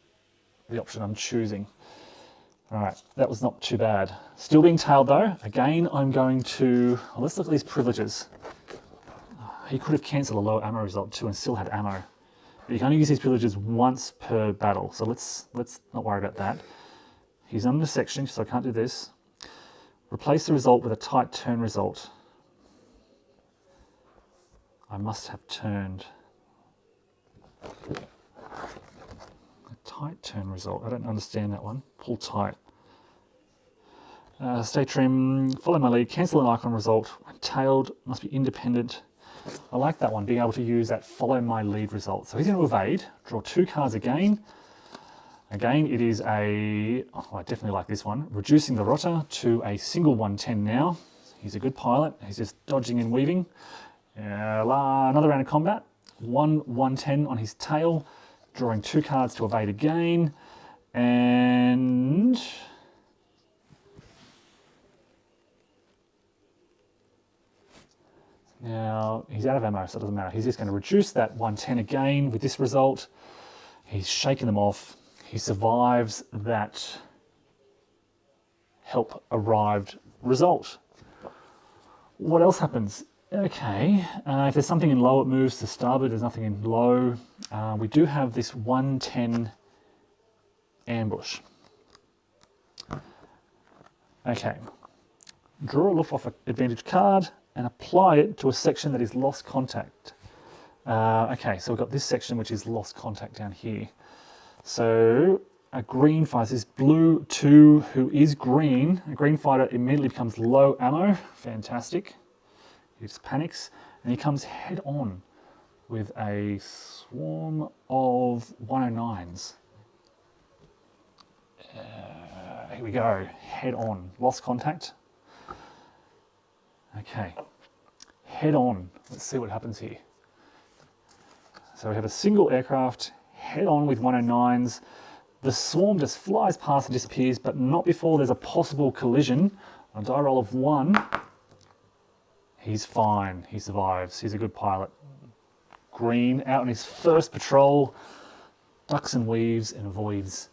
Speaker 1: the option I'm choosing. All right, that was not too bad. Still being tailed though. Again, I'm going to, well, let's look at these privileges. He could have cancelled a low ammo result too and still had ammo. But you can only use these privileges once per battle, so let's not worry about that. He's under section, so I can't do this. Replace the result with a tight turn result. I must have turned. A tight turn result. I don't understand that one. Pull tight. Stay trim, follow my lead, cancel an icon result. When tailed, must be independent. I like that one, being able to use that follow my lead result. So he's going to evade, draw 2 cards again. Again, it is I definitely like this one. Reducing the rotor to a single 110 now. He's a good pilot. He's just dodging and weaving. Another round of combat. 110 on his tail. Drawing 2 cards to evade again. And now he's out of ammo, so it doesn't matter. He's just going to reduce that 110 again with this result. He's shaking them off. He survives that help arrived result. What else happens? Okay, if there's something in low, it moves to starboard. There's nothing in low. We do have this 110 ambush. Okay, draw a Luftwaffe advantage card and apply it to a section that is lost contact. Okay, so we've got this section which is lost contact down here. So a green fighter, this blue 2 who is green, a green fighter immediately becomes low ammo. Fantastic. He just panics and he comes head on with a swarm of 109s. Here we go, head on, lost contact. Okay, head on, let's see what happens here. So we have a single aircraft, head on with 109s. The swarm just flies past and disappears, but not before there's a possible collision. On a die roll of 1, he's fine, he survives, he's a good pilot. Green, out on his first patrol, ducks and weaves and avoids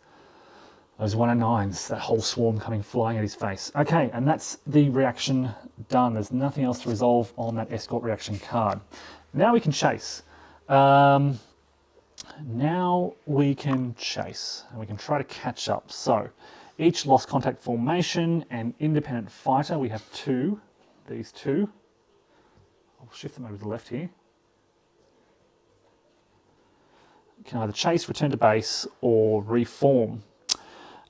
Speaker 1: those 109s, that whole swarm coming flying at his face. Okay, and that's the reaction done. There's nothing else to resolve on that escort reaction card. Now we can chase. Now we can chase and we can try to catch up. So each lost contact formation and independent fighter, we have 2, these 2. I'll shift them over to the left here. Can either chase, return to base, or reform.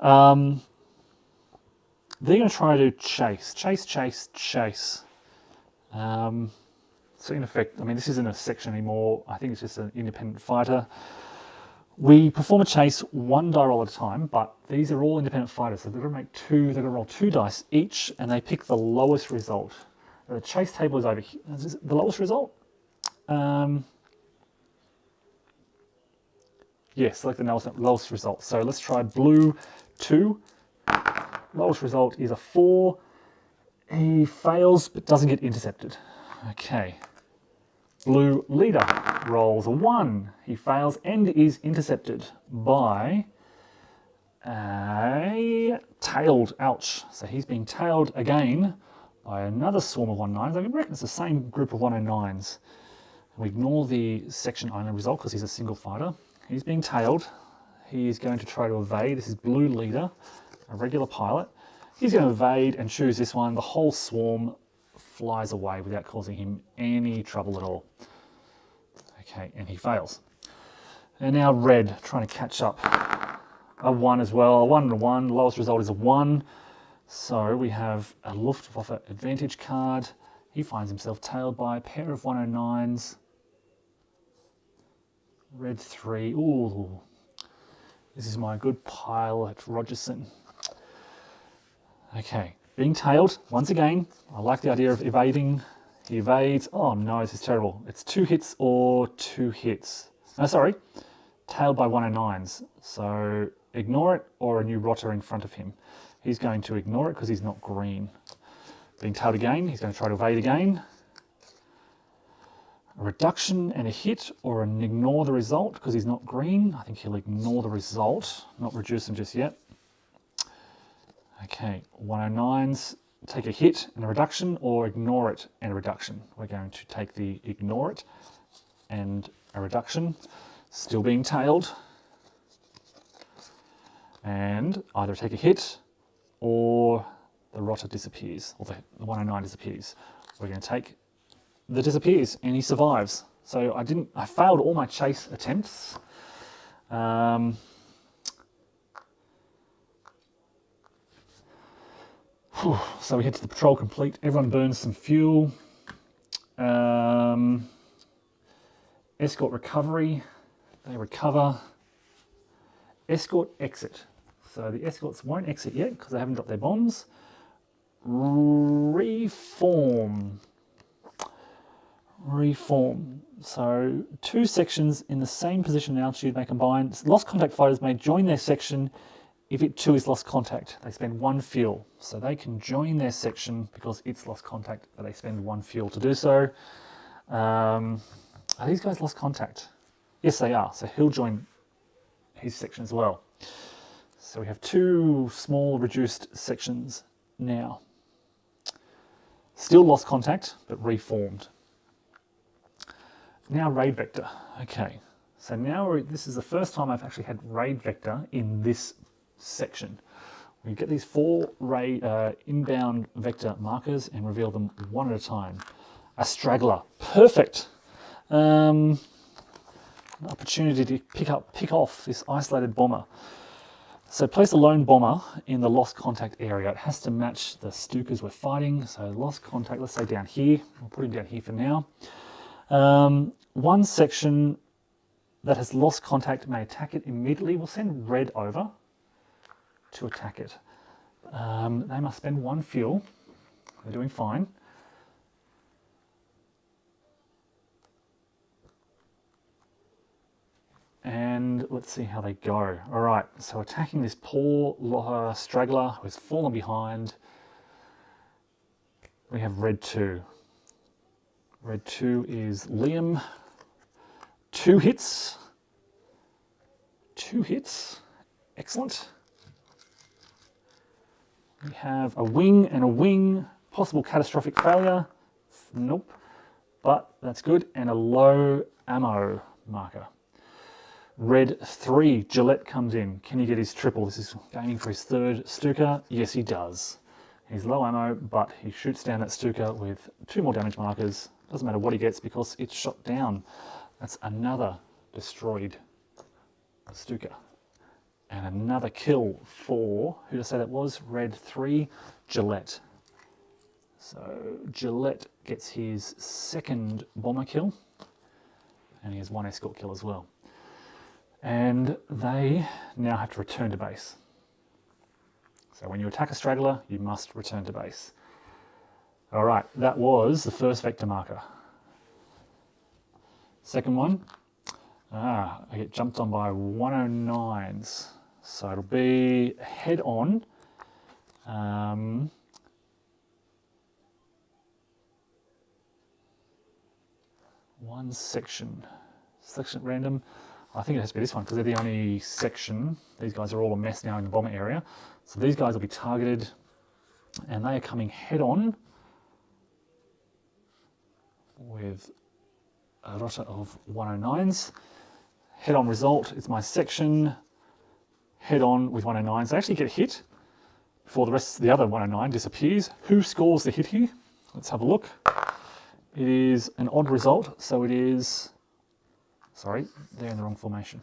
Speaker 1: They're going to try to chase. So in effect, I mean, this isn't a section anymore. I think it's just an independent fighter. We perform a chase 1 die roll at a time, but these are all independent fighters. So they're going to make 2, they're going to roll 2 dice each, and they pick the lowest result. The chase table is over here. Is this the lowest result? Yes, select the lowest result. So let's try blue 2. Lowest result is a 4. He fails but doesn't get intercepted. Okay. Blue leader rolls a 1. He fails and is intercepted by a tailed. Ouch. So he's being tailed again by another swarm of 109s. I reckon it's the same group of 109s. We ignore the section owner result because he's a single fighter. He's being tailed. He is going to try to evade. This is blue leader, a regular pilot. He's going to evade and choose this one. The whole swarm flies away without causing him any trouble at all. Okay, and he fails. And now red, trying to catch up. A 1 as well, a 1 and a 1. Lowest result is a 1. So we have a Luftwaffe advantage card. He finds himself tailed by a pair of 109s. Red 3. Ooh, this is my good pilot, Rogerson. Okay, being tailed, once again, I like the idea of evading. He evades. Oh no, this is terrible. It's 2 hits or 2 hits. No, sorry, tailed by 109s. So ignore it or a new rotor in front of him. He's going to ignore it because he's not green. Being tailed again, he's going to try to evade again. A reduction and a hit or an ignore the result because he's not green. I think he'll ignore the result, not reduce them just yet. Okay, 109s, take a hit and a reduction or ignore it and a reduction. We're going to take the ignore it and a reduction. Still being tailed. And either take a hit or the rotter disappears, or the 109 disappears. We're going to take the disappears, and he survives. So I failed all my chase attempts. So we head to the patrol complete. Everyone burns some fuel. Escort recovery. They recover. Escort exit. So the escorts won't exit yet because they haven't dropped their bombs. Reform. So 2 sections in the same position and altitude may combine. Lost contact fighters may join their section if it too is lost contact. They spend 1 fuel. So they can join their section because it's lost contact, but they spend 1 fuel to do so. Are these guys lost contact? Yes, they are. So he'll join his section as well. So we have 2 small reduced sections now. Still lost contact, but reformed. Now raid vector. Okay, so now this is the first time I've actually had raid vector in this section. We get these 4 inbound vector markers and reveal them one at a time. A straggler, perfect. An opportunity to pick off this isolated bomber. So place a lone bomber in the lost contact area. It has to match the Stukas we're fighting. So lost contact, let's say down here. We'll put him down here for now. 1 section that has lost contact may attack it immediately. We'll send red over to attack it. They must spend 1 fuel. They're doing fine. And let's see how they go. All right, so attacking this poor straggler who has fallen behind. We have red 2. Red 2 is Liam. 2 hits. 2 hits. Excellent. We have a wing and a wing. Possible catastrophic failure. Nope. But that's good. And a low ammo marker. Red 3, Gillette comes in. Can he get his triple? This is aiming for his 3rd Stuka. Yes, he does. He's low ammo, but he shoots down that Stuka with 2 more damage markers. Doesn't matter what he gets because it's shot down. That's another destroyed Stuka. And another kill for, who did I say that was? Red 3, Gillette. So Gillette gets his 2nd bomber kill. And he has 1 escort kill as well. And they now have to return to base. So when you attack a straggler, you must return to base. All right, that was the first vector marker. Second one, I get jumped on by 109s. So it'll be head on. One section at random. I think it has to be this one because they're the only section. These guys are all a mess now in the bomber area. So these guys will be targeted and they are coming head on with a rotter of 109s. Head on result is my section. Head on with 109s. They actually get hit before the other 109 disappears. Who scores the hit here? Let's have a look. It is an odd result. So it is, sorry, they're in the wrong formation.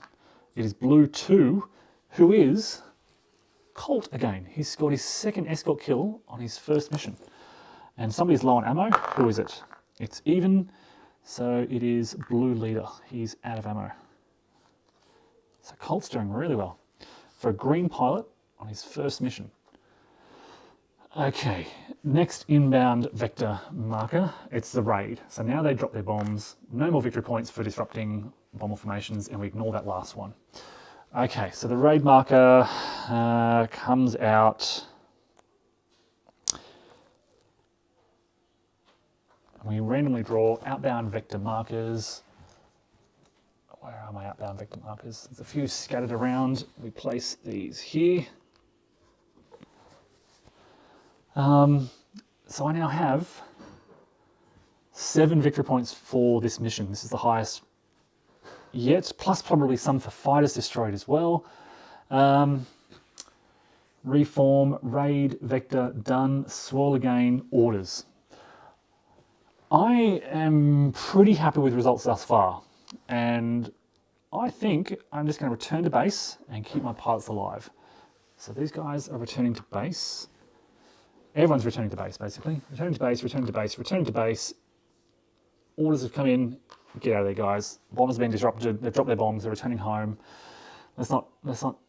Speaker 1: It is blue 2, who is Colt again. He's scored his 2nd escort kill on his 1st mission. And somebody's low on ammo. Who is it? It's even. So it is blue leader. He's out of ammo. So Colt's doing really well for a green pilot on his 1st mission. Okay, next inbound vector marker, it's the raid. So now they drop their bombs. No more victory points for disrupting bomber formations, and we ignore that last one. Okay, so the raid marker comes out. We randomly draw outbound vector markers. Where are my outbound vector markers? There's a few scattered around. We place these here. So I now have 7 victory points for this mission. This is the highest yet, plus probably some for fighters destroyed as well. Reform, raid, vector, done, swirl again, orders. I am pretty happy with results thus far, and I think I'm just going to return to base and keep my pilots alive. So these guys are returning to base. Everyone's returning to base, basically. Returning to base, returning to base, returning to base. Orders have come in. Get out of there, guys. Bombers have been disrupted. They've dropped their bombs. They're returning home. Let's not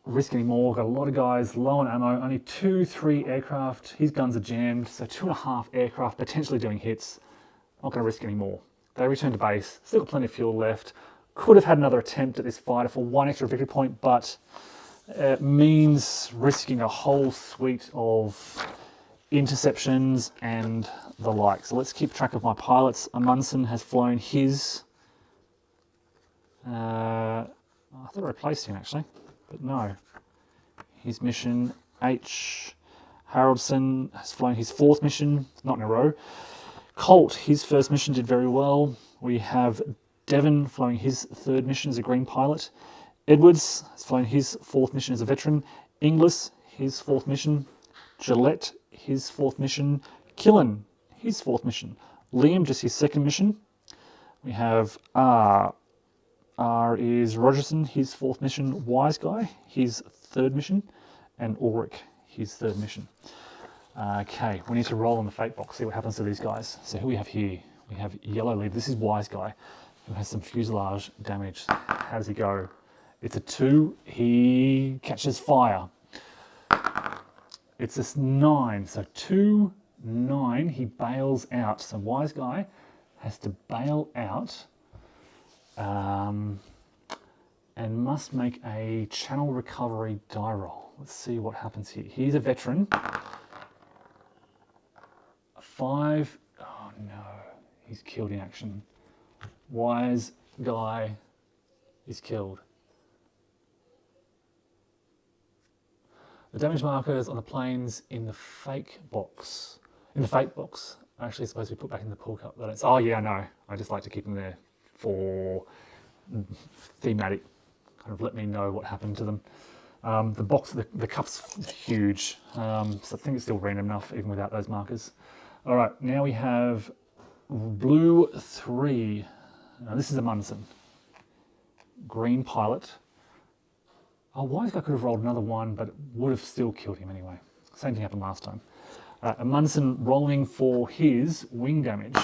Speaker 1: risk anymore. Got a lot of guys low on ammo. Only 2-3 aircraft. His guns are jammed. So 2.5 aircraft potentially doing hits. Not going to risk anymore. They return to base. Still got plenty of fuel left. Could have had another attempt at this fighter for 1 extra victory point, but it means risking a whole suite of interceptions and the like. So let's keep track of my pilots. Amundsen has flown his... I thought I replaced him actually, but no. His mission, H. Haraldson has flown his 4th mission, not in a row. Colt, his 1st mission did very well. We have Devon flowing his 3rd mission as a green pilot. Edwards has flown his 4th mission as a veteran. Inglis, his 4th mission. Gillette, his 4th mission. Killen, his 4th mission. Liam, just his 2nd mission. We have R is Rogerson, his 4th mission. Wise Guy, his 3rd mission. And Ulrich, his 3rd mission. Okay, we need to roll on the fate box, see what happens to these guys. So who we have here? We have Yellow Lead. This is Wise Guy, who has some fuselage damage. How does he go? It's a 2. He catches fire. It's a 9. So 2, 9. He bails out. So Wise Guy has to bail out and must make a channel recovery die roll. Let's see what happens here. He's a veteran. 5. Oh no. He's killed in action. Wise Guy is killed. The damage markers on the planes in the fate box are actually supposed to be put back in the pool cup. Oh yeah, I know. I just like to keep them there for thematic. Kind of let me know what happened to them. The cup's huge, so I think it's still random enough even without those markers. All right, now we have blue 3. Now this is Amundsen. Green pilot. Oh, Wise Guy could have rolled another 1, but it would have still killed him anyway. Same thing happened last time. Amundsen rolling for his wing damage.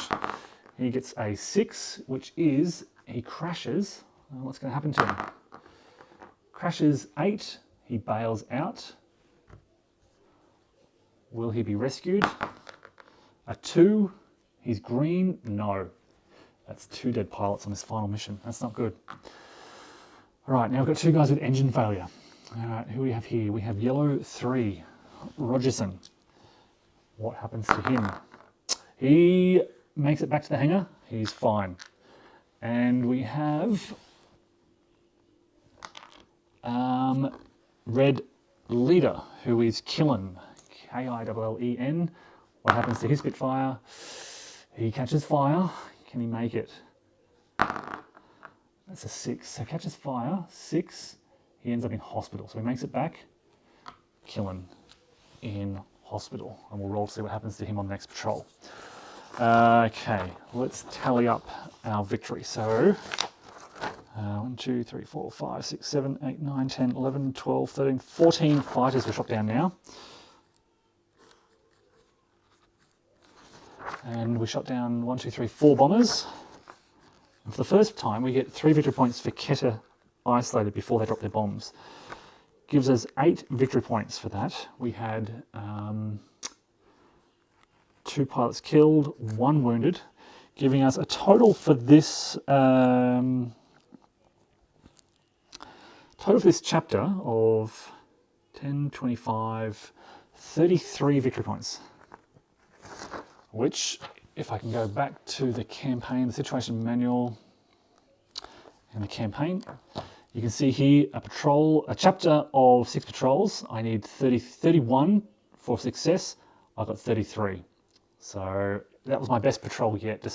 Speaker 1: He gets a 6, which is, he crashes. What's going to happen to him? Crashes 8, he bails out. Will he be rescued? A 2, he's green, no. That's 2 dead pilots on this final mission. That's not good. All right, now we've got 2 guys with engine failure. All right, who do we have here? We have yellow 3, Rogerson. What happens to him? He makes it back to the hangar. He's fine. And we have red leader, who is Killen, Killen. What happens to his Spitfire? He catches fire. Can he make it? That's a 6. So catches fire, 6. He ends up in hospital. So he makes it back. Killen in hospital. And we'll roll to see what happens to him on the next patrol. Okay, let's tally up our victory. So 1, 2, 3, 4, 5, 6, 7, 8, 9, 10, 11, 12, 13, 14 fighters were shot down now. And we shot down 1, 2, 3, 4 bombers. And for the first time, we get 3 victory points for Keter isolated before they drop their bombs. Gives us 8 victory points for that. We had 2 pilots killed, 1 wounded, giving us a total for this chapter of 10, 25, 33 victory points. Which, if I can go back to the campaign, the situation manual and the campaign, you can see here a chapter of 6 patrols. I need 31 for success. I got 33. So that was my best patrol yet.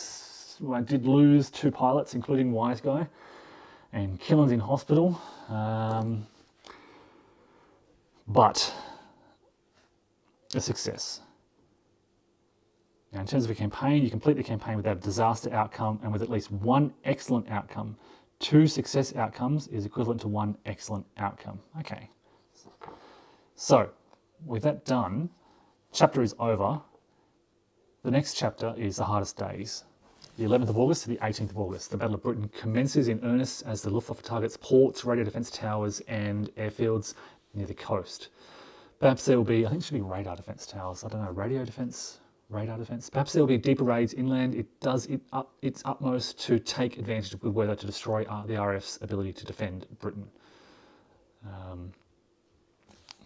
Speaker 1: I did lose 2 pilots, including Wise Guy, and Killen's in hospital. But a success. Now, in terms of a campaign, you complete the campaign without a disaster outcome and with at least one excellent outcome. 2 success outcomes is equivalent to 1 excellent outcome. Okay. So, with that done, chapter is over. The next chapter is the hardest days. The 11th of August to the 18th of August. The Battle of Britain commences in earnest as the Luftwaffe targets ports, radio defence towers and airfields near the coast. Perhaps there will be, I think it should be radar defence towers. I don't know, radio defence, radar defence. Perhaps there will be deeper raids inland. It does its utmost to take advantage of good weather to destroy the RAF's ability to defend Britain.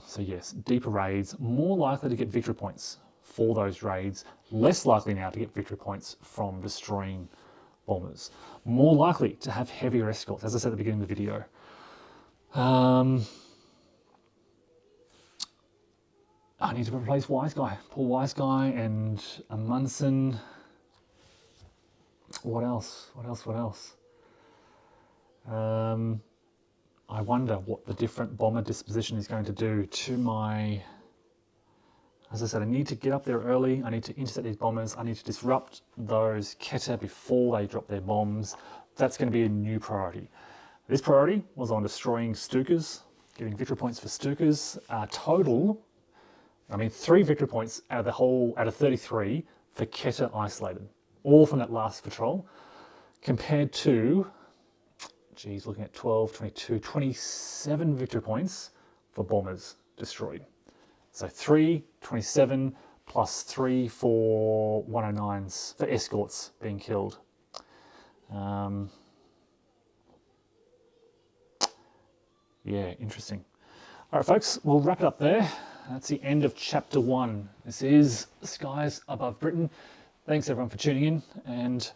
Speaker 1: So yes, deeper raids, more likely to get victory points for those raids, less likely now to get victory points from destroying bombers. More likely to have heavier escorts, as I said at the beginning of the video. I need to replace Wise Guy, Paul Wise Guy and Amundsen. What else? I wonder what the different bomber disposition is going to do to my... As I said, I need to get up there early. I need to intercept these bombers. I need to disrupt those Keta before they drop their bombs. That's going to be a new priority. This priority was on destroying Stukas, getting victory points for Stukas. Total, 3 victory points out of 33 for Keta isolated, all from that last patrol, compared to, looking at 12, 22, 27 victory points for bombers destroyed. So 3, 27, plus 3 for 109s, for escorts being killed. Yeah, interesting. All right, folks, we'll wrap it up there. That's the end of chapter 1. This is Skies Above Britain. Thanks everyone for tuning in, and